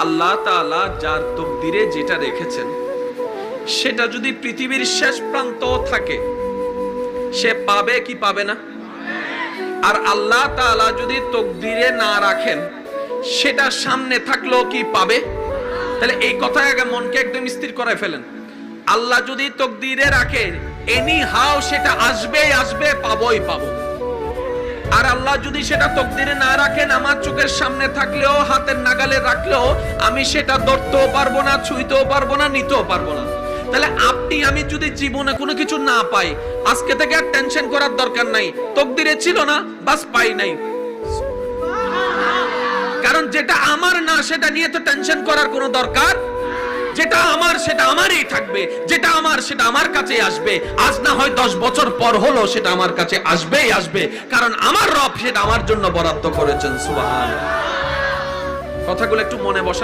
আল্লাহ তাআলা যার তকদিরে যেটা রেখেছেন সেটা যদি পৃথিবীর শেষ প্রান্ত থাকে সে পাবে কি পাবে না? আর আল্লাহ তাআলা যদি তকদিরে না রাখেন সেটা সামনে থাকলেও কি পাবে? তাহলে এই কথা আগে মনকে একদম স্থির করে ফেলেন। আল্লাহ যদি তকদিরে রাখে এনি হাও সেটা আসবে আসবে, পাবোই পাবো। আর আল্লাহ যদি সেটা তকদিরে না রাখেন, আমার চোখের সামনে থাকলেও হাতের নাগালে রাখলেও আমি সেটা ধরতেও পারবো না, ছুঁইতেও পারবো না, নিতেও পারবো না। তাহলে আপনি আমি যদি জীবনে কোনো কিছু না পাই, আজকে থেকে আর টেনশন করার দরকার নাই। তকদিরে ছিল না, বাস পাই নাই। কারণ যেটা আমার না সেটা নিয়ে তো টেনশন করার কোনো দরকার। যেটা আমার সেটা আমারই থাকবে, যেটা আমার সেটা আমার কাছে আসবে। আজ না হয় 10 বছর পর হলো, সেটা আমার কাছে আসবেই আসবে, কারণ আমার রব সেটা আমার জন্য বরাদ্দ করেছেন। সুবহানাল্লাহ। কথাগুলো একটু মনে বসান।